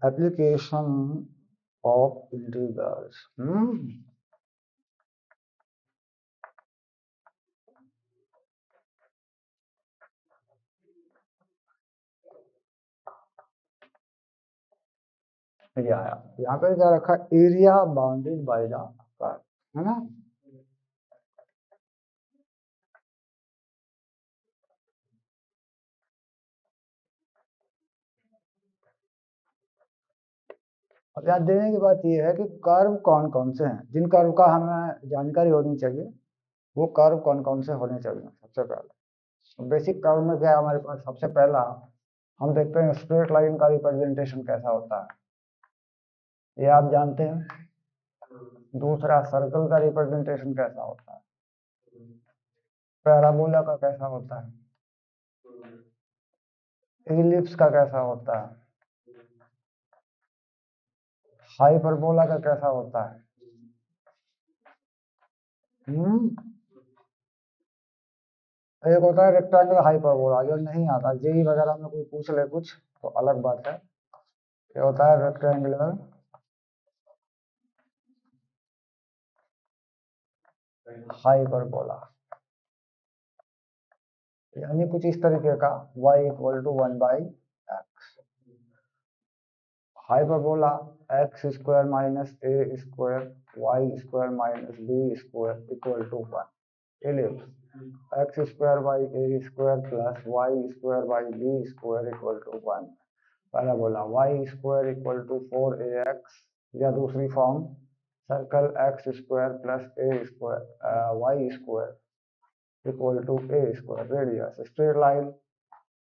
Application of integrals. ये आया, यहाँ पे क्या रखा, area bounded by the curve, है ना। अब याद देने की बात यह है कि कर्व कौन कौन से हैं, जिन कर्व का हमें जानकारी होनी चाहिए, वो कर्व कौन कौन से होने चाहिए। सबसे पहले बेसिक कर्व में क्या है हमारे पास, सबसे पहला हम देखते हैं स्ट्रेट लाइन का रिप्रेजेंटेशन कैसा होता है, ये आप जानते हैं। दूसरा सर्कल का रिप्रेजेंटेशन कैसा होता है, पैराबोला का कैसा होता है, इलिप्स का कैसा होता है, हाइपरबोला का कैसा होता है। एक होता है रेक्टेंगल हाइपरबोला, जो नहीं आता, जेई वगैरह में कोई पूछ ले कुछ तो अलग बात है। ये होता है रेक्टेंगुलर हाइपरबोला, यानी कुछ इस तरीके का y equal to 1/x। Hyperbola x square minus A square Y square minus B square equal to 1। Ellipse x square by A square plus Y square by B square equal to 1। Parabola y square equal to 4ax, या दूसरी form circle x square plus A square Y square equal to A square. Radius straight line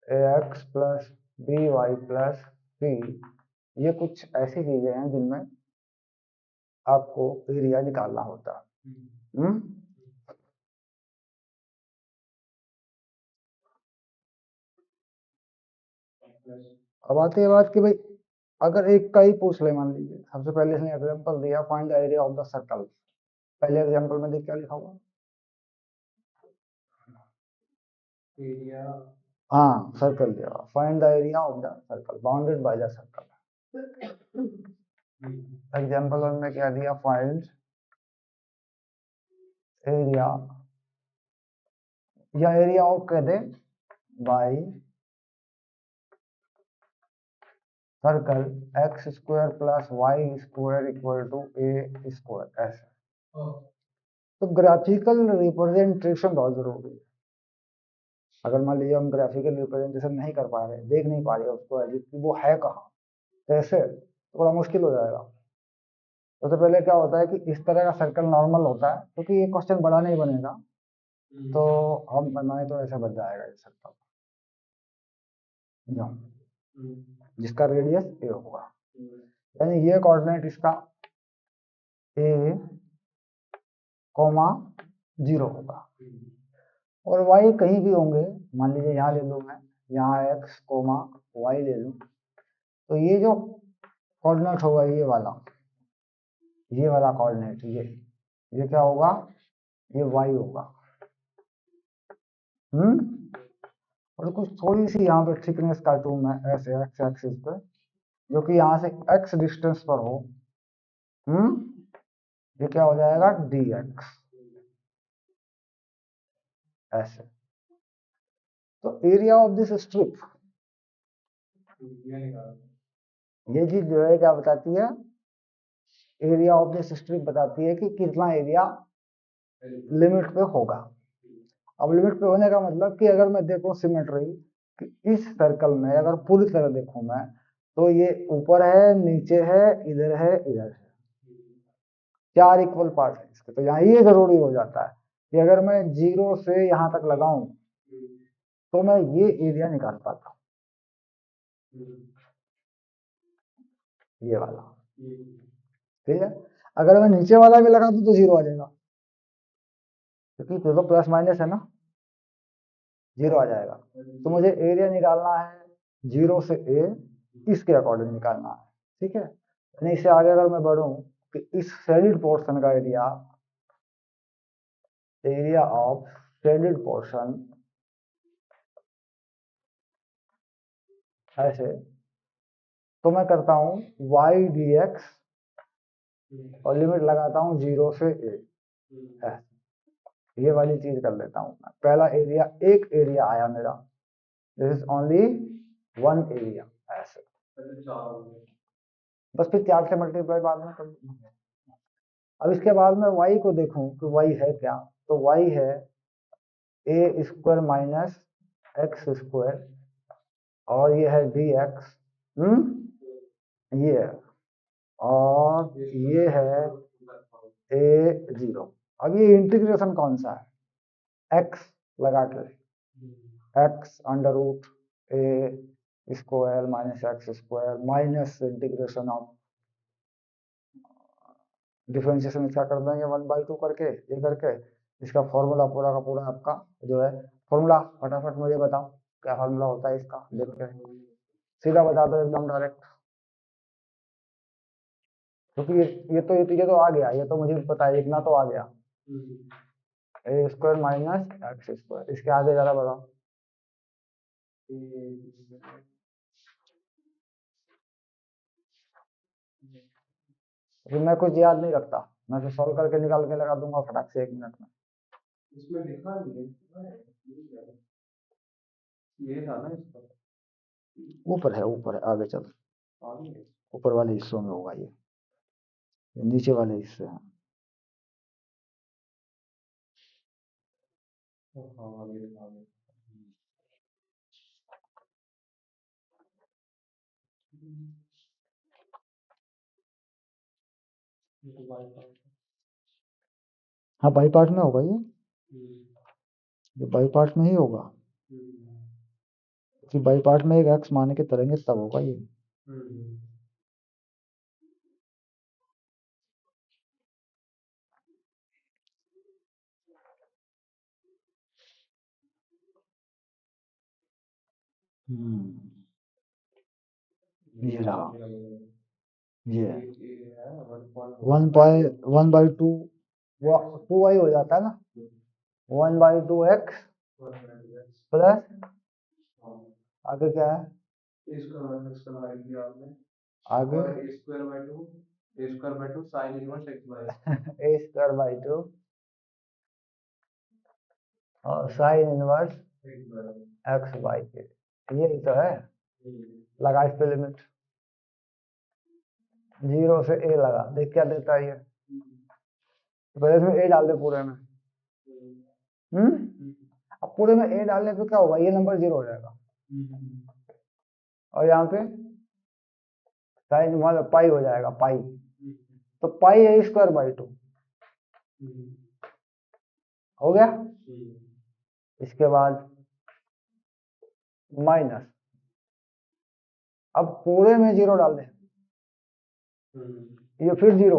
ax plus B Y plus C. ये कुछ ऐसी चीजें हैं जिनमें आपको area निकालना होता है। अब आती है बात कि भाई अगर एक का ही पूछ ले, मान लीजिए सबसे पहले इसने एग्जांपल दिया, find the area of the circle. पहले एग्जांपल में देख क्या लिखा हुआ, एरिया, हाँ सर्कल दिया, find the area of the circle bounded by the circle. Example one में क्या दिया, फाइंड एरिया, या एरिया ऑफ कह दे by circle X square plus Y square equal to A square, ऐसे। तो ग्राफिकल रिप्रेजेंटेशन बहुत जरूरी है। अगर मान लीजिए हम ग्राफिकल रिप्रेजेंटेशन नहीं कर पा रहे, देख नहीं पा रहे उसको कि वो है कहाँ, कैसे, थोड़ा मुश्किल हो जाएगा। सबसे पहले क्या होता है कि इस तरह का सर्कल नॉर्मल होता है, क्योंकि ये क्वेश्चन बड़ा नहीं बनेगा, तो हम बनाए तो ऐसे बन जाएगा ये सर्कल, जिसका रेडियस ए होगा, यानी ये कोऑर्डिनेट इसका ए कॉमा 0 होगा, और y कहीं भी होंगे, मान लीजिए यहाँ ले लूँ मैं, यहाँ x कोमा y ले लूँ, तो ये जो कोऑर्डिनेट होगा ये वाला कोऑर्डिनेट, ये क्या होगा, ये y होगा। और कुछ थोड़ी सी यहाँ पे थिकनेस काटूं मैं ऐसे x एक्सिस पे, जो कि यहाँ से x डिस्टेंस पर हो, ये क्या हो जाएगा dx, ऐसे। तो एरिया ऑफ दिस स्ट्रिप, ये चीज जो है क्या बताती है, एरिया ऑफ दिस स्ट्रिप बताती है कि कितना एरिया लिमिट पे होगा। अब लिमिट पे होने का मतलब कि अगर मैं देखूं सिमेट्री, कि इस सर्कल में अगर पूरी तरह देखूं मैं, तो ये ऊपर है, नीचे है, इधर है, इधर है, 4 इक्वल पार्ट है इसके। तो यहाँ ये जरूरी हो जाता है कि अगर मैं 0 से यहाँ तक लगाऊं तो मैं ये एरिया निकाल पाता हूँ, ये वाला, ठीक है। अगर मैं नीचे वाला भी लगा दूं तो 0 आ जाएगा, क्योंकि तो प्लस माइनस है ना, 0 आ जाएगा। तो मुझे एरिया निकालना है 0 से a, इसके अकॉर्डिंग निकालना है, ठीक है। यानी इससे आगे अगर मैं बढ़ूं कि इस शेडेड पोर्शन का एरिया ऑफ शेडेड पोर्शन ऐसे, तो मैं करता हूँ y dx और लिमिट लगाता हूँ 0 से a। ये वाली चीज कर लेता हूँ। पहला एरिया, एक एरिया आया मेरा, this is only one area, ऐसे। बस फिर 4 से मल्टीप्लाई बाद में कर दूंगा। अब इसके बाद में y को देखूं कि y है क्या, तो y है a square minus X square और ये है dx, ये है, और ये है a0। अब ये इंटीग्रेशन कौन सा है, x लगा के, x under root a square minus X square minus integration of differentiation इसका कर देंगे 1/2 करके, ये करके इसका फॉर्मूला पूरा का पूरा आपका जो है फॉर्मूला, फटाफट मुझे बताओ क्या फॉर्मूला होता है इसका, देखते हैं, सीधा बता दो एकदम डायरेक्ट, क्योंकि ये तो आ गया, ये तो मुझे पता है, इतना तो आ गया, ए स्क्वायर माइनस एक्स स्क्वायर, इसके आगे जरा बताओ। मैं कुछ याद नहीं रखता, मैं तो सॉल्व करके निकाल के लगा दूंगा फटाक से 1 मिनट में। इसमें लिखा नहीं है, ये था ना इसका, ऊपर है आगे चल, ऊपर वाले हिस्सों में होगा, ये नीचे वाले हिस्से हैं। हाँ बाई पार्ट में होगा ये बाई पार्ट में ही होगा, कि बाई पार्ट में एक एक्स मान के तरेंगे तब होगा ये। ये रहा, ये 1/2, 2y हो जाता है ना, 1/2 एक्स प्लस आगे क्या है, आगे a स्क्वायर बाई 2 और साइन इनवर्स एक्स बाई के, ये तो है। लगा इस पे लिमिट, 0 से a लगा, देख क्या देता है ये, पहले इसमें a डाल दे पूरे में, अब पूरे में a डालने पे क्या होगा, ये नंबर 0 हो जाएगा, और यहाँ पे साइन मतलब पाई हो जाएगा, पाई, तो पाई a स्क्वायर बाई 2 हो गया। इसके बाद माइनस, अब पूरे में 0 डाल दे, ये फिर 0,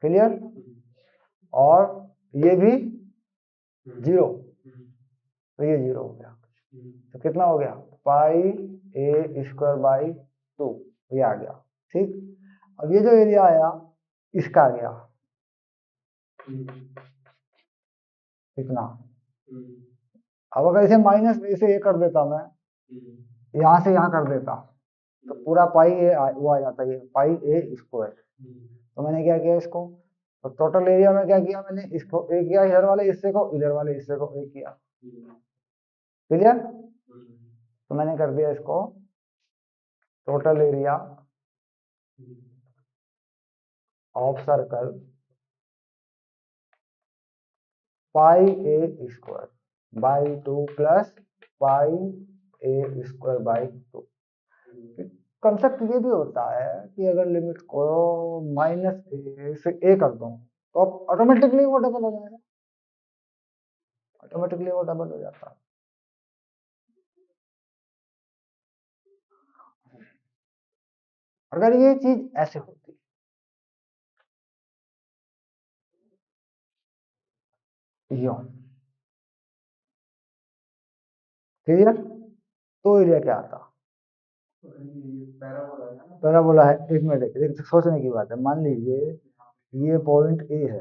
क्लियर, और ये भी 0, तो ये 0 हो गया, तो कितना हो गया, पाई a स्क्वायर बाई 2, ये आ गया, ठीक। अब ये जो एरिया आया इसका आ गया इतना, अब अगर इसे माइनस इसे ये कर देता मैं, यहाँ से यहाँ कर देता, तो पूरा पाई ए वो आ जाता है, पाई ए स्क्वायर। तो मैंने क्या किया इसको, तो टोटल एरिया में क्या किया मैंने, इसको ए किया, इधर वाले हिस्से को, इधर वाले हिस्से को ए किया, क्लियर। तो मैंने कर दिया इसको total area of circle pi A square by 2 plus pi A square by 2। Concept ये भी होता है कि अगर लिमिट को माइनस ए से ए कर दूं तो ऑटोमेटिकली वो डबल हो जाएगा, ऑटोमेटिकली वो डबल हो जाता है। अगर ये चीज ऐसे होती, यो क्लियर, तो एरिया क्या आता, पैराबोला है, एक मिनट एक सोचने की बात है, मान लीजिए ये पॉइंट ए है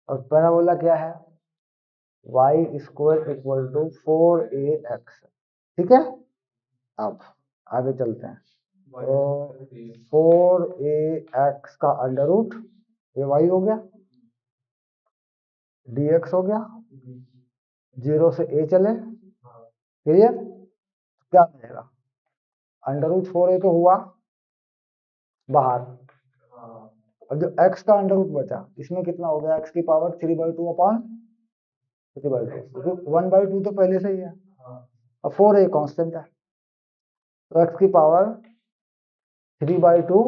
और पैराबोला क्या है, y square equal to 4ax, ठीक है, अब आगे चलते हैं। तो 4ax का अंडर रूट ये वाई हो गया, dx हो गया, 0 से a चले, क्लियर, क्या मिलेगा, अंडर रूट 4a तो हुआ बाहर, अब जो x का अंडर रूट बचा इसमें कितना हो गया, x की पावर 3/2 अपॉन 3/2, 1/2 तो पहले से ही है, अब 4a कांस्टेंट है, तो x की पावर 3/2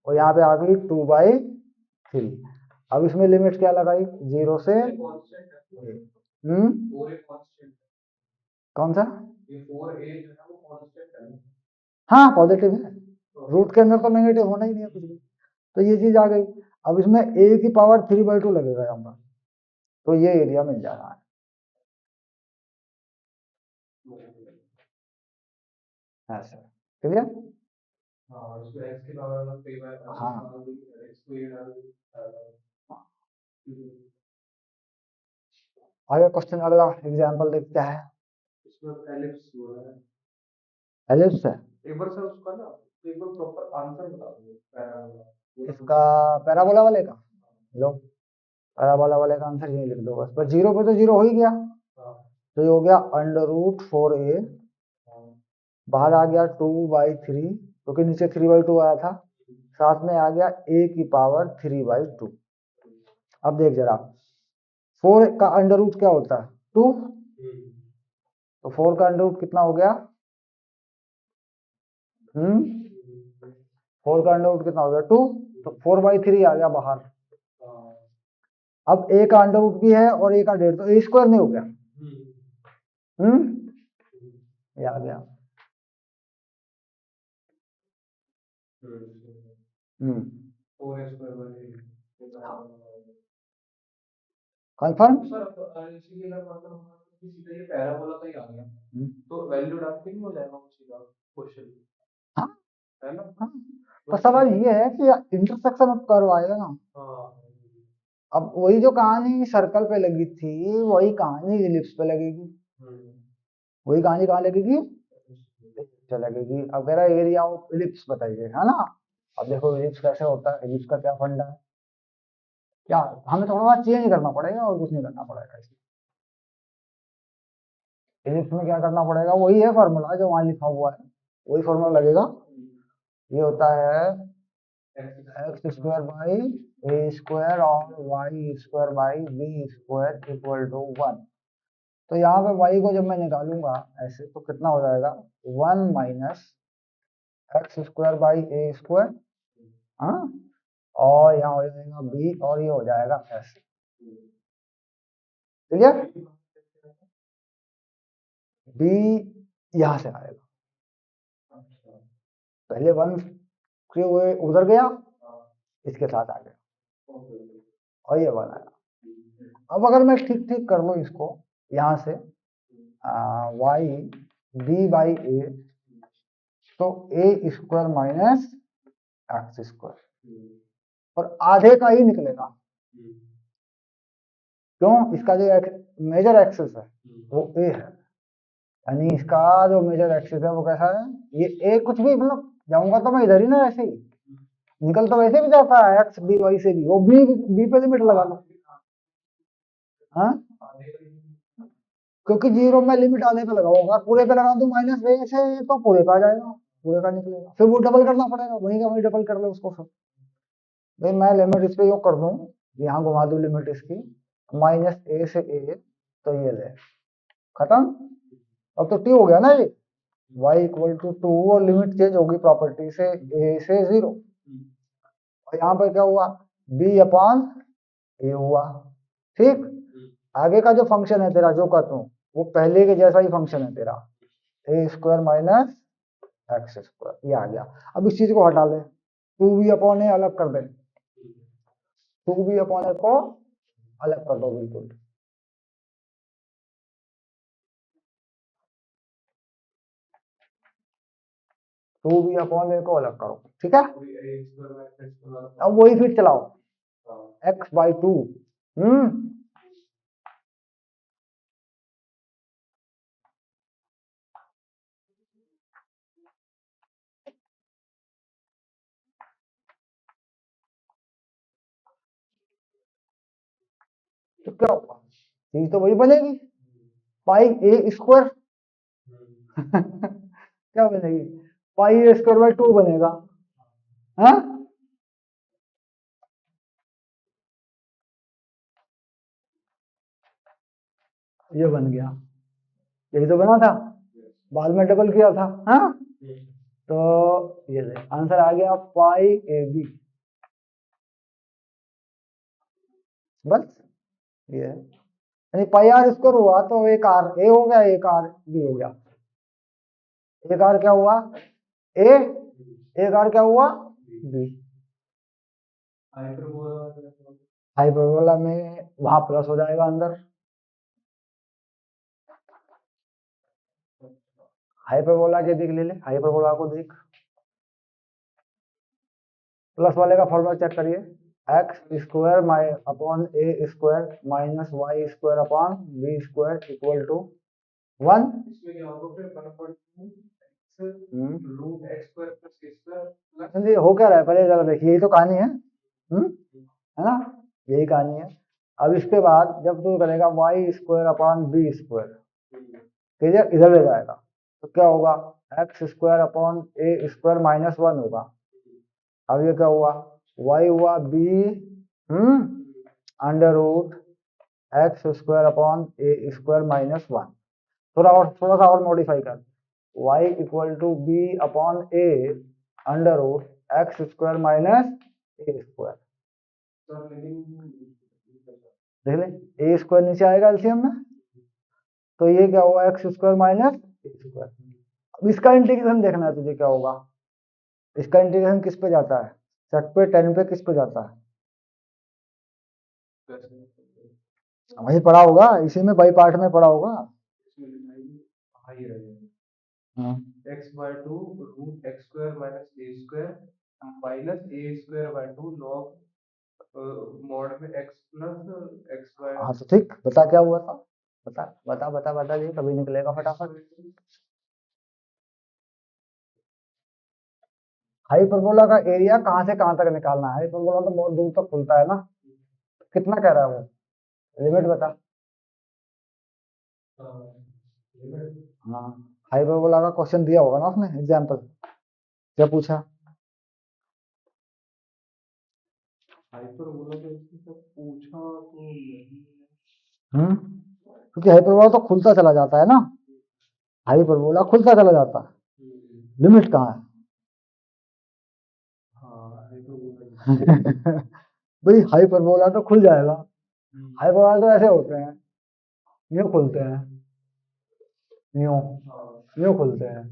और यहाँ पे आ गई 2/3। अब इसमें लिमिट क्या लगाई, 0 से कौन सा, हाँ पॉजिटिव है, रूट के अंदर तो नेगेटिव होना ही नहीं है कुछ भी, तो ये चीज आ गई। अब इसमें a की पावर 3/2 लगेगा यहाँ पर, तो ये एरिया मिल जा रहा है, ऐसे, क्लियर, हाँ आगे क्वेश्चन, अगला एग्जांपल देखते हैं, एलिप्स है, इसका पैराबोला वाले का, लो पैराबोला वाले का आंसर यही लिख दो बस, पर 0 पे तो 0 हो ही गया, तो ये हो गया अंडर रूट 4a, बाहर आ गया 2/3 क्योंकि नीचे 3/2 आया था, साथ में आ गया a की पावर 3/2। अब देख जरा 4 का अंडर रूट क्या होता है 2, तो 4 का अंडर रूट कितना हो गया, 4 का अंडर रूट कितना हो गया 2, तो 4/3 आ गया बाहर। अब a का अंडर रूट भी है और a का 1.5, तो a स्क्वायर नहीं हो गया, ये आ गया, कंफर्म, हाँ हाँ, तो सवाल ये है कि इंटरसेक्शन ऑफ कर्व आएगा ना, अब वही जो कहानी सर्कल पे लगी थी वही कहानी इलिप्स पे लगेगी, वही कहानी कहाँ लगेगी, ellipse पे लगेगी। अब कह रहा है एरिया ऑफ इलिप्स बताइए, है ना, अब देखो इलिप्स कैसे होता है, इलिप्स का क्या फंडा है, क्या हमें थोड़ा बहुत चेंज करना पड़ेगा और कुछ नहीं करना पड़ेगा, इलिप्स में क्या करना पड़ेगा, वही है फॉर्मूला जो वहां लिखा हुआ है, वही फॉर्मूला लगेगा, ये होता है X square by A square और Y square by B square equal to 1। तो यहाँ पे y को जब मैं निकालूंगा ऐसे तो कितना हो जाएगा 1 minus X square by A square, हाँ, और यहाँ हो जाएगा b और ये हो जाएगा s, क्लियर, b यहाँ से आएगा, पहले 1 के हुए उधर गया, इसके साथ आ गया और ये 1 आया। अब अगर मैं ठीक ठीक कर लूँ इसको यहाँ से y b बाई ए, तो ए स्क्वायर माइनस एक्स स्क्वायर और आधे का ही निकलेगा, क्यों, इसका जो मेजर एक्सिस है वो ए है, यानी इसका जो मेजर एक्सिस है वो कैसा है, ये ए कुछ भी मतलब जाऊंगा तो मैं इधर ही ना, ऐसे ही निकल तो वैसे भी जाता है एक्स डी वाई से भी, वो बी पे लिमिट लगा लो, हाँ, क्योंकि 0 में लिमिट आधे पे लगाऊंगा, पूरे पे लगा दूं माइनस ए से तो पूरे पे आ जाएगा, पूरे का निकलेगा, फिर वो डबल करना पड़ेगा, वहीं का वहीं डबल कर ले उसको, फिर भाई मैं लिमिट इस पे यूं कर दूं, यहाँ घुमा दूं लिमिट इसकी, माइनस ए से ए, तो ये ले खत्म, अब तो टी हो गया ना ये, y इक्वल टू 2 और लिमिट चेंज होगी प्रॉपर्टी से a से 0, और यहाँ पर क्या हुआ b अपॉन a हुआ, ठीक, आगे का जो फंक्शन है तेरा जो कहता हूँ वो पहले के जैसा ही फंक्शन है तेरा, ए स्क्वायर माइनस एक्स स्क्वायर, ये आ गया। अब इस चीज को हटा ले, 2b अपॉन ए अलग कर दे, 2b अपॉन ए को अलग कर दो बिल्कुल, 2b अपॉन ए को अलग करो, ठीक है, अब वही फिर चलाओ x/2, तो क्या होगा, चीज तो वही बनेगी, पाई ए स्क्वायर क्या बनेगी, पाई ए स्क्वायर बाय 2 बनेगा। हाँ, ये बन गया, यही तो बना था, बाद में डबल किया था। हाँ, तो ये ले आंसर आ गया पाई ए बी, बस ये है। यानी पाई आर स्क्वायर हुआ तो एक आर ए हो गया, एक आर बी हो गया। एक आर क्या हुआ ए, एक आर क्या हुआ बी। हाइपरबोला में वहां प्लस हो जाएगा अंदर, हाइपरबोला के देख ले ले, हाइपरबोला को देख, प्लस वाले का फॉर्मूला चेक करिए, एक्स स्क्वायर माइ upon A square minus Y square upon B square equal to 1। जी हो क्या रहा है पहले जरा देखिए, यही तो कहानी है ना, यही कहानी है। अब इसके बाद जब तू करेगा Y square upon B square, ठीक है, इधर ले जाएगा तो क्या होगा, X square upon A square minus 1 होगा। अब ये क्या हुआ, वाई हुआ B under root X square upon A square minus 1। थोड़ा सा और मॉडिफाई कर, Y equal to B upon A under root X square minus A square, देख ले ए स्क्वायर नीचे आएगा एलसीएम में, तो ये क्या हुआ x square minus A square. अब इसका इंटीग्रेशन देखना है तुझे क्या होगा, इसका इंटीग्रेशन किस पे जाता है, सेट पे 10 पे किस पे जाता है, वही पढ़ा होगा, इसी में बाई पार्ट में पढ़ा होगा। हाँ, हाँ तो ठीक, बता क्या हुआ था, बता बता बता बता, ये कभी निकलेगा फटाफट। हाइपरबोला का एरिया कहाँ से कहाँ तक निकालना है, हाइपरबोला तो बहुत दूर तक खुलता है ना, कितना कह रहा है वो, लिमिट बता। हाँ, हाइपरबोला का क्वेश्चन दिया होगा ना उसने एग्जाम्पल, क्या पूछा, क्योंकि हाइपरबोला तो खुलता चला जाता है ना, हाइपरबोला खुलता चला जाता है, लिमिट कहाँ है भाई हाइपरबोला तो खुल जाएगा, हाइपरबोला तो ऐसे होते हैं, यूं खुलते हैं, यूं यूं खुलते हैं,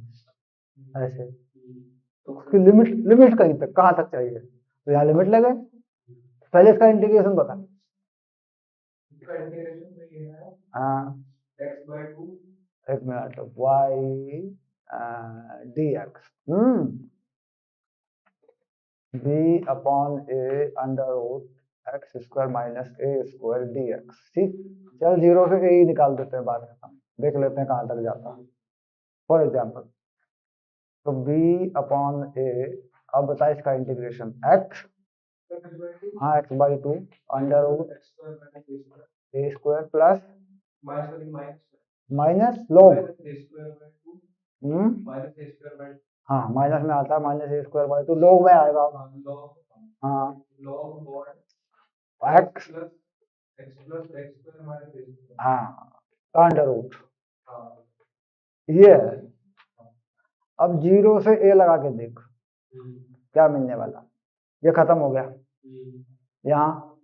ऐसे, तो उसकी लिमिट लिमिट कहीं तक कहाँ तक चाहिए, तो यहाँ लिमिट लगे, पहले इसका इंटीग्रेशन बता। हाँ, एक minute, Y D X B upon A under root X square minus A square D X, ठीक, चल जीरो से ए ही निकाल देते हैं, बात खत्म, देख लेते हैं कहाँ तक जाता है। फॉर एग्जाम्पल, तो बी अपॉन ए, अब बता इसका इंटीग्रेशन एक्स, हाँ X by 2 under root A square plus minus log, हाँ माइनस में आता है, minus A square by 2 log में आएगा, हाँ एक्स, हाँ अंडर रूट, ये है। अब जीरो से ए लगा के देख क्या मिलने वाला, ये खत्म हो गया, यहाँ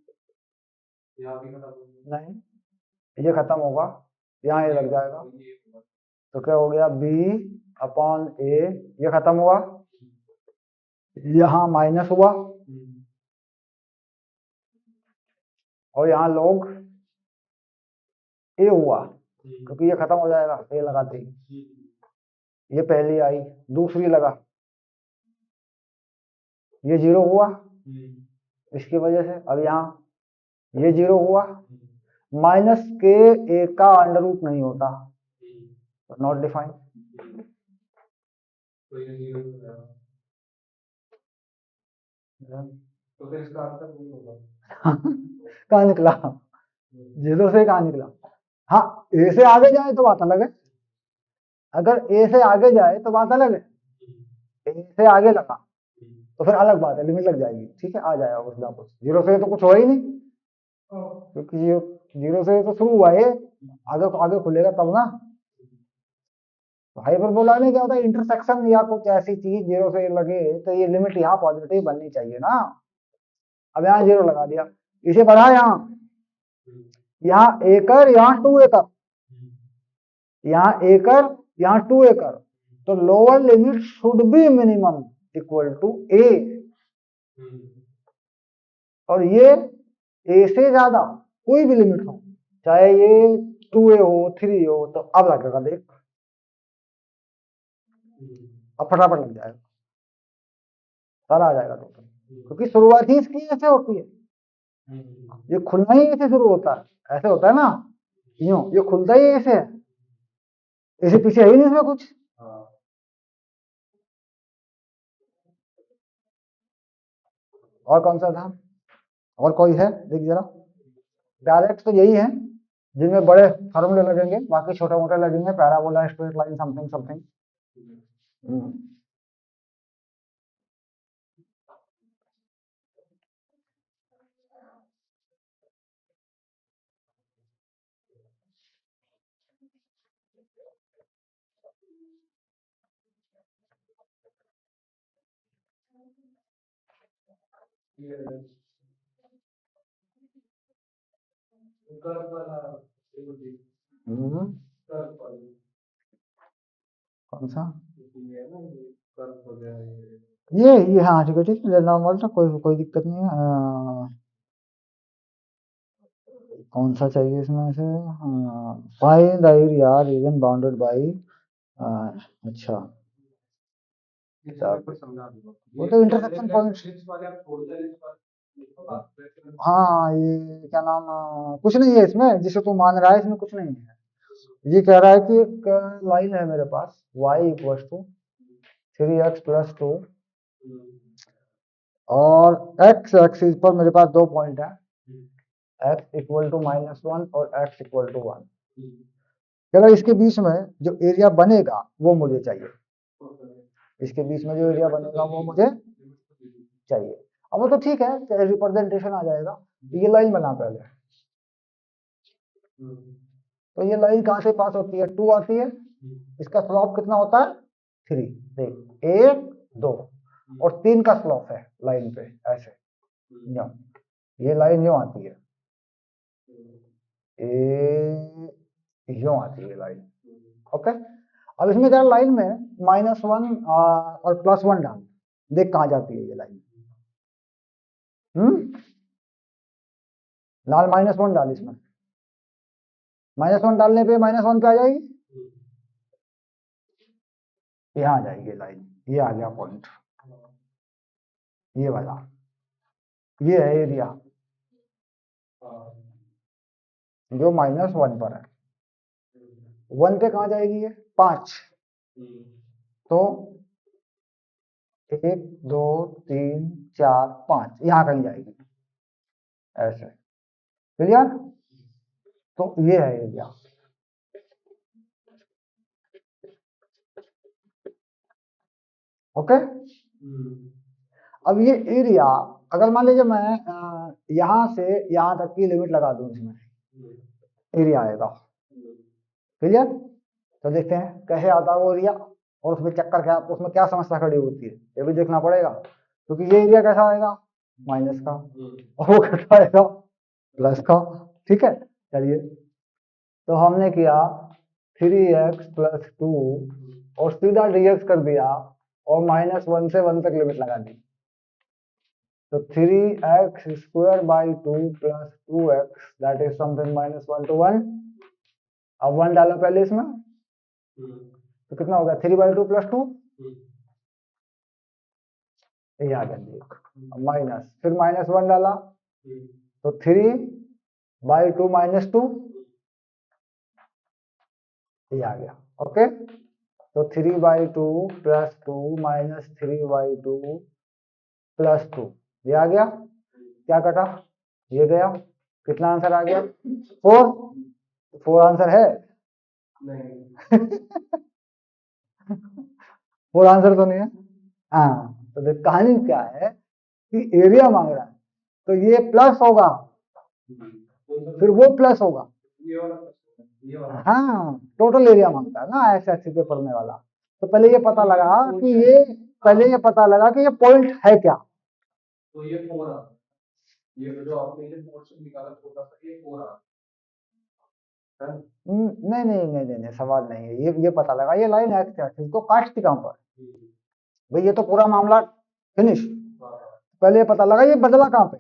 नहीं, ये खत्म होगा, यहाँ ये लग जाएगा, तो क्या हो गया बी अपॉन ए, ये खत्म हुआ, यहाँ माइनस हुआ, और यहाँ लॉग ए हुआ, क्योंकि ये खत्म हो जाएगा ए लगाते ही, ये पहली आई, दूसरी लगा, ये जीरो हुआ इसकी वजह से, अब यहाँ ये जीरो हुआ, माइनस के ए का अंडर रूट नहीं होता, नॉट डिफाइंड, कहाँ निकला, जीरो से कहाँ निकला? हाँ, ए से आगे जाए तो बात अलग है, अगर ए से आगे जाए तो बात अलग है, ए से आगे लगा तो फिर अलग बात है, लिमिट लग जाएगी, ठीक है, आ जाएगा कुछ ना कुछ। जीरो से तो कुछ हो ही नहीं, क्योंकि ये जीरो से तो शुरू हुआ है, आगे आगे खुलेगा तब ना। हाइपरबोला में क्या होता है, इंटरसेक्शन या कुछ ऐसी चीज जीरो से लगे तो ये लिमिट यहाँ पॉजिटिव बननी चाहिए ना। अब यहाँ जीरो लगा दिया, इसे बढ़ा यहाँ एकड़, यहाँ 2 एकड़, यहाँ एकड़, यहाँ 2 एकड़, तो lower limit should be minimum equal to A, और ये ए से ज्यादा कोई भी लिमिट हो, चाहे ये 2a हो 3 हो, तो अब लगेगा देख, अब फटाफट लग जाएगा, सारा आ जाएगा टोटल, क्योंकि शुरुआत ही इसकी ऐसे होती है, ये खुलना ही ऐसे शुरू होता है, ऐसे होता है ना, यूं ये खुलता ही ऐसे है, इसे पीछे है ही नहीं इसमें कुछ। और कौन सा था, और कोई है देख जरा, डायरेक्ट तो यही है जिनमें बड़े फॉर्मूले लगेंगे, बाकी छोटे मोटे लगेंगे, parabola, straight line, something something. कौन सा ये हाँ ठीक है, ठीक है, नॉर्मल था, कोई कोई दिक्कत नहीं है। कौन सा चाहिए इसमें से, find the area reason bounded by, अच्छा वो तो इंटरसेक्शन पॉइंट, हाँ ये क्या नाम, कुछ नहीं है इसमें जिसे तू मान रहा है, इसमें कुछ नहीं है। ये कह रहा है कि एक लाइन है मेरे पास y equal to 3x plus 2, और x एक्सिस पर मेरे पास 2 पॉइंट है, x इक्वल टू -1 और x इक्वल टू 1। कह रहा है इसके बीच में जो एरिया बनेगा वो मुझे चाहिए, इसके बीच में जो एरिया बनेगा वो मुझे चाहिए। अब वो तो ठीक है, रिप्रेजेंटेशन आ जाएगा, ये लाइन बना पहले, तो ये लाइन कहाँ से पास होती है, 2 आती है, इसका स्लोप कितना होता है 3, देख 1 2 और 3 का स्लोप है लाइन पे ऐसे, ये लाइन यूं आती है, यूं आती है लाइन, ओके। अब इसमें क्या लाइन में -1 और +1 डाल, देख कहाँ जाती है ये लाइन, लाल -1 डाल, इसमें -1 डालने पे -1 पे आ जाएगी, यहाँ आ जाएगी लाइन, ये आ गया पॉइंट, ये वाला, ये है एरिया जो -1 पर है, 1 पे कहाँ जाएगी ये 5, तो 1 2 3 4 5 यहाँ कहीं जाएगी ऐसे, क्लियर, तो ये है एरिया, ओके। अब ये एरिया अगर मान लीजिए मैं यहाँ से यहाँ तक की लिमिट लगा दूं, इसमें एरिया आएगा, क्लियर। तो देखते हैं कैसे आता है वो एरिया, और उसमें चक्कर क्या, उसमें क्या समस्या खड़ी होती है ये भी देखना पड़ेगा, क्योंकि ये एरिया कैसा आएगा माइनस का, और वो कैसा आएगा प्लस का, ठीक है। चलिए, तो हमने किया 3x प्लस 2 और सीधा dx कर दिया, और -1 से 1 तक लिमिट लगा दी, तो 3x square by 2 plus 2x that is something -1 to 1। अब 1 डालो पहले इसमें, तो कितना हो गया 3/2 प्लस 2, ये आ गया देख, माइनस, फिर -1 डाला तो 3/2 -2, ये आ गया, ओके। तो 3/2 प्लस 2 माइनस 3/2 प्लस 2, ये आ गया, क्या कटा, ये गया, कितना आंसर आ गया? 4। 4 आंसर है? नहीं। 4 आंसर तो नहीं है। हाँ, तो देख कहानी क्या है कि एरिया मांग रहा है, तो ये प्लस होगा, फिर वो प्लस होगा। हाँ, टोटल एरिया मांगता है ना एक्स एक्सिस पे पड़ने वाला। तो पहले ये पता लगा कि ये पॉइंट है क्या। तो ये 4 आ, ये जो आपने ये पोर्शन निकाला छोटा सा, ये 4 आ। नहीं नहीं नहीं नहीं नहीं, सवाल नहीं है, ये पता लगा ये लाइन एक्स एक्सिस को काटती कहां पर। भाई ये तो पूरा मामला फिनिश। पहले ये पता लगा ये बदला कहां पे,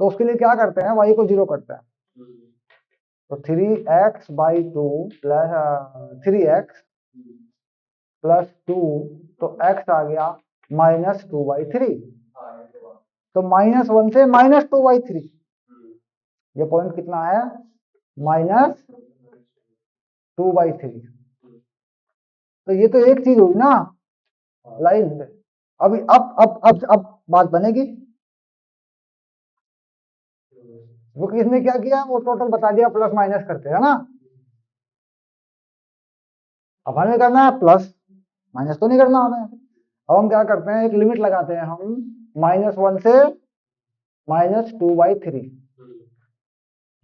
तो उसके लिए क्या करते हैं, y को 0 करते हैं। तो 3x/2 प्लस 3x प्लस 2, तो x आ गया -2/3। तो -1 से -2/3, ये पॉइंट कितना है, -2/3। तो ये तो एक चीज हुई ना लाइन पे। अभी अब बात बनेगी। वो किसने क्या किया, वो टोटल बता दिया प्लस माइनस करते है ना। अब हमें करना है प्लस, माइनस तो नहीं करना हमें। अब हम क्या करते हैं, एक लिमिट लगाते हैं हम -1 से -2/3।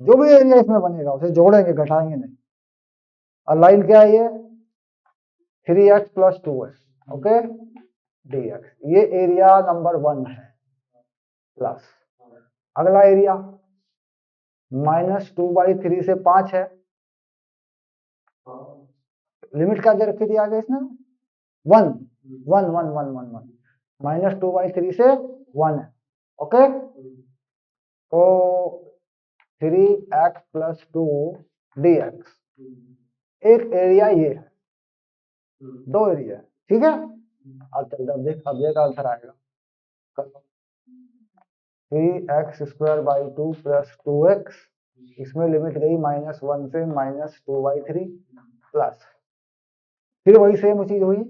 जो भी एरिया इसमें बनेगा उसे जोड़ेंगे, घटाएंगे नहीं। और लाइन क्या है ये, 3x + 2 है, ओके dx। ये एरिया नंबर 1 है। प्लस अगला एरिया -2/3 से 5 है। लिमिट क्या दे रखी थी आगे इसने, 1 1 1 1 1 1 -2/3 से 1 है, ओके। तो 3x + 2 dx, एक एरिया ये है, 2 एरिया, ठीक है। अब चल अब देख आंसर आएगा। 3x² / 2 + 2x, इसमें लिमिट गई -1 से -2/3 प्लस, फिर वही सेम चीज हुई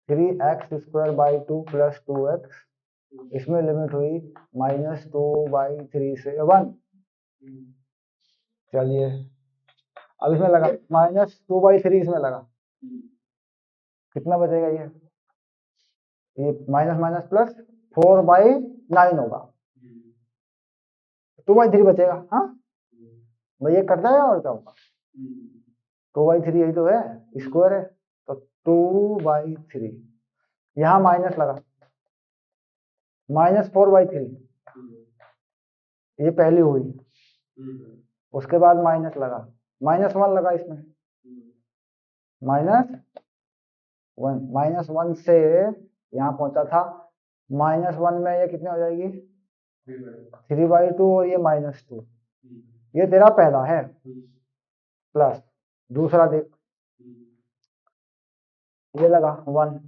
3x² / 2 + 2x, इसमें लिमिट हुई -2/3 से 1। चलिए अब इसमें लगा -2/3, इसमें लगा, कितना बचेगा ये माइनस माइनस प्लस 4/9 होगा, 2/3 बचेगा। हाँ भाई ये करता है और क्या होगा, 2/3 यही तो है, स्क्वायर है, तो 2/3। यहाँ माइनस लगा -4/3, ये पहली हुई, उसके बाद माइनस लगा, -1 लगा इसमें, -1 से यहाँ पहुंचा था, -1 में ये कितने हो जाएगी 3/2, और ये -2, ये तेरा पहला है। प्लस दूसरा देख, ये लगा 1,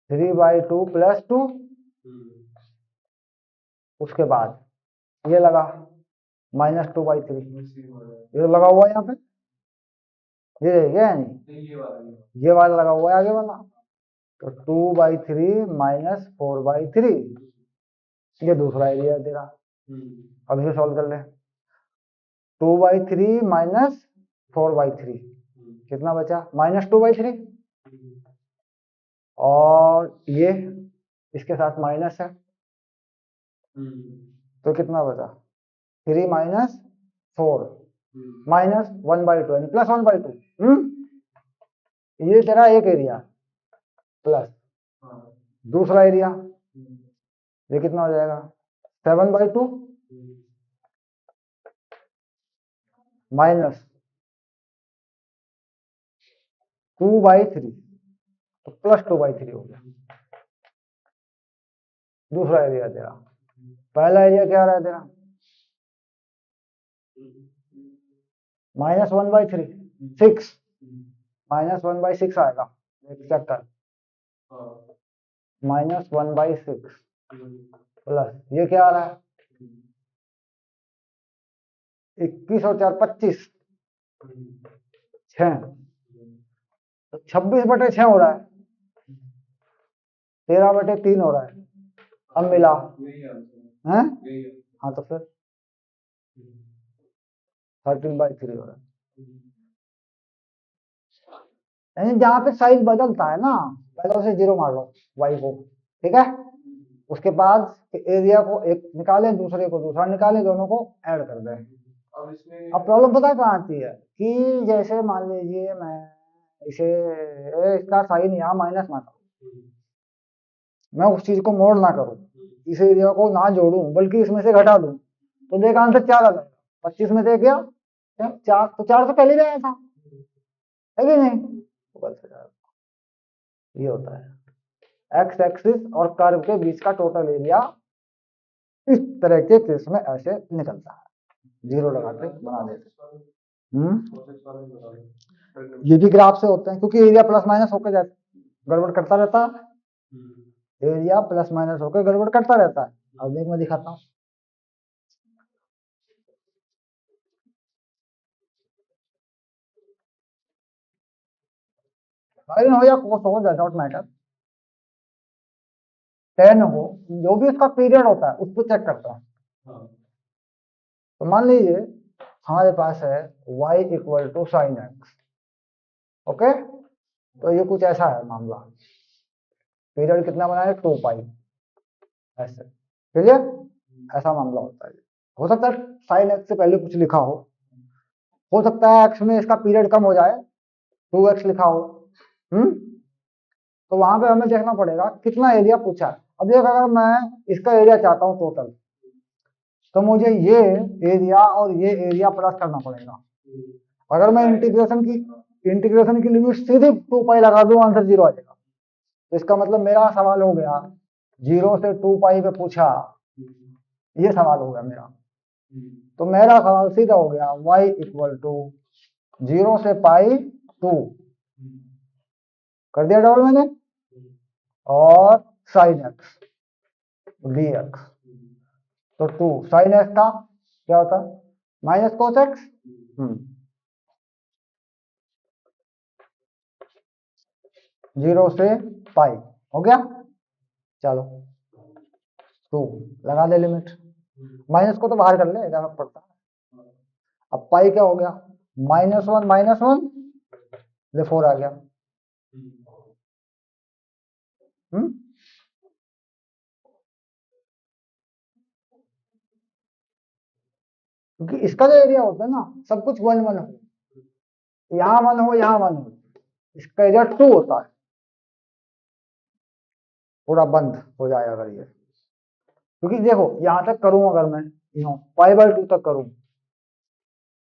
3/2 + 2, उसके बाद ये लगा -2/3, ये लगा हुआ है यहाँ पे, ये है नहीं, ये वाला लगा हुआ है आगे वाला, तो 2/3 - 4/3, ये दूसरा एरिया है तेरा। अब इसे सॉल्व कर ले, 2/3 - 4/3 कितना बचा, -2/3, और ये इसके साथ माइनस है, तो कितना बचा 3 - 4 -1/2 यानी +1/2। ये तेरा एक एरिया प्लस दूसरा एरिया, ये कितना हो जाएगा 7/2 माइनस 2/3, तो +2/3 हो गया दूसरा एरिया तेरा। पहला एरिया क्या रहा है तेरा -1/3, 6 -1/6 आएगा, चेक कर, -1/6 प्लस ये क्या आ रहा है 21 और 4 25, 6, तो 26/6 हो रहा है, 13/3 हो रहा है। अब मिला है, हाँ तो फिर 13/3 हो रहा है। यानी जहाँ पे साइज बदलता है ना, पहले उसे 0 मान लो y को, ठीक है। उसके बाद एरिया को एक निकाले, दूसरे को दूसरा निकाले, दोनों को ऐड कर दें। अब प्रॉब्लम पता है कहाँ आती है कि जैसे मान लीजिए मैं इसे इसका साइन यहाँ माइनस ना करूं, मैं उस चीज को मोड़ ना करूं, इस एरिया को ना जोड़ूं, बल्कि इसमें से घटा दूं, तो देख आंसर 4 आ जाएगा। 25 में से गया 4, तो 4 तो पहले भी आया था, है कि नहीं? ये होता है एक्स एक्सिस और कर्व के बीच का टोटल एरिया इस तरह के केस में ऐसे निकलता है। 0 लगाते बना देते। ये भी ग्राफ से होते हैं, क्योंकि एरिया प्लस माइनस होकर गड़बड़ करता रहता है। एरिया प्लस माइनस होकर गड़बड़ करता रहता है। अब देख मैं दिखाता हूँ। साइन हो या कोस हो, दैट डोंट मैटर, टेन हो, जो भी उसका पीरियड होता है उसको चेक करता है। तो मान लीजिए हमारे पास है y equal to sine X, okay. तो ये कुछ ऐसा है मामला, पीरियड कितना बनाए 2 पाई, ऐसे, क्लियर? ऐसा मामला होता है। हो सकता है साइन एक्स से पहले कुछ लिखा हो सकता है एक्स में इसका पीरियड कम हो जाए, 2x लिखा हो। तो वहां पे हमें देखना पड़ेगा कितना एरिया पूछा है। अब देख, अगर मैं इसका एरिया चाहता हूँ टोटल, तो मुझे ये एरिया और ये एरिया प्लस करना पड़ेगा। अगर मैं इंटीग्रेशन की लिमिट सीधे 2 पाई लगा दूं, आंसर 0 आ जाएगा। तो इसका मतलब मेरा सवाल हो गया 0 से 2 पाई पे पूछा, ये सवाल हो गया मेरा। तो मेरा सवाल सीधा हो गया y इक्वल टू 0 से पाई 2 कर दिया डबल मैंने, और साइन एक्स dx। तो 2 साइन एक्स का क्या होता है माइनस कोस एक्स। 0 से पाई हो गया। चलो 2 लगा दे लिमिट, माइनस को तो बाहर कर ले, जाना पड़ता है। अब पाई क्या हो गया, -1 ये 4 आ गया। क्योंकि इसका जो एरिया होता है ना, सब कुछ 1 1 हो, यहाँ 1 हो, यहाँ 1 हो, इसका एरिया 2 होता है। पूरा बंद हो जाए अगर ये, क्योंकि देखो यहां तक करूं, अगर मैं π/2 तक करूं,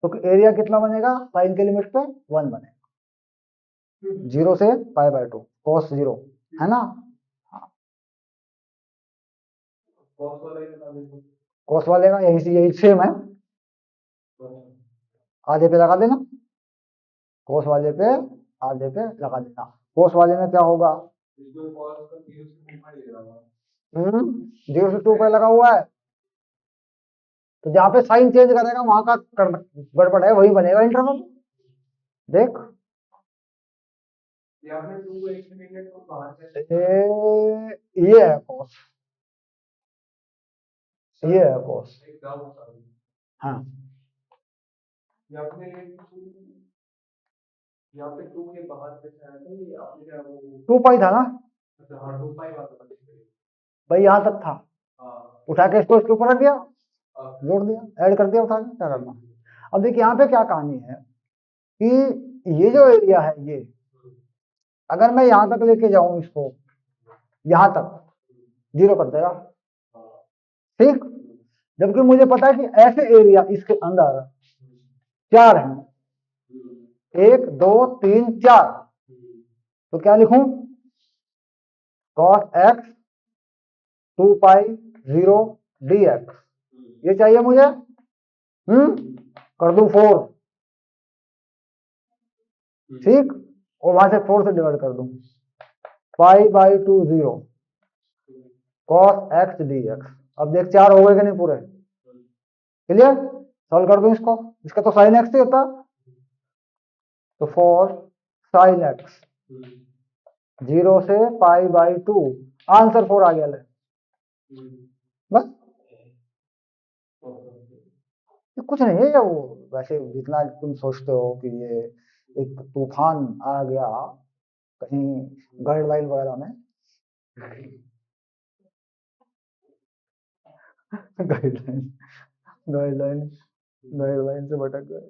तो एरिया कितना बनेगा, साइन के लिमिट पे 1 बनेगा। 0 से π/2 cos 0 है ना। cos वाले का यही सेम है, आधे पे लगा देना, cos वाले पे आधे पे लगा देना। cos वाले में क्या होगा, 0 से 2 पे लगा हुआ है, तो जहां पे साइन चेंज करेगा वहां का गड़बड़ है, वही बनेगा इंटरवल। देख ये है cos, ये है cos, हाँ। टू पाई था ना भाई, यहाँ तक था, उठा के इसको इसके ऊपर रख दिया, जोड़ दिया, ऐड कर दिया, उठा के क्या करना। अब देखिए यहाँ पे क्या कहानी है कि ये जो एरिया है, ये अगर मैं यहाँ तक लेके जाऊं इसको, यहाँ तक 0 कर देगा, ठीक। जबकि मुझे पता है कि ऐसे एरिया इसके अंदर 4 हैं, 1 2 3 4, तो क्या लिखूं, cos x 2 पाई 0 dx, ये चाहिए मुझे। कर दूं 4, ठीक, और वहां से 4 से डिवाइड कर दूं, π/2 0 cos x dx। अब देख 4 हो गए कि नहीं पूरे, क्लियर? सॉल्व कर दूं इसको, इसका तो साइन एक्स ही होता, तो 4 साइन एक्स 0 से π/2, आंसर 4 आ गया ले। बस कुछ नहीं है वो, वैसे जितना तुम सोचते हो कि ये एक तूफान आ गया कहीं गाइडलाइन वगैरह में। गाइडलाइन गाइडलाइन गाइडलाइन से भटक गए।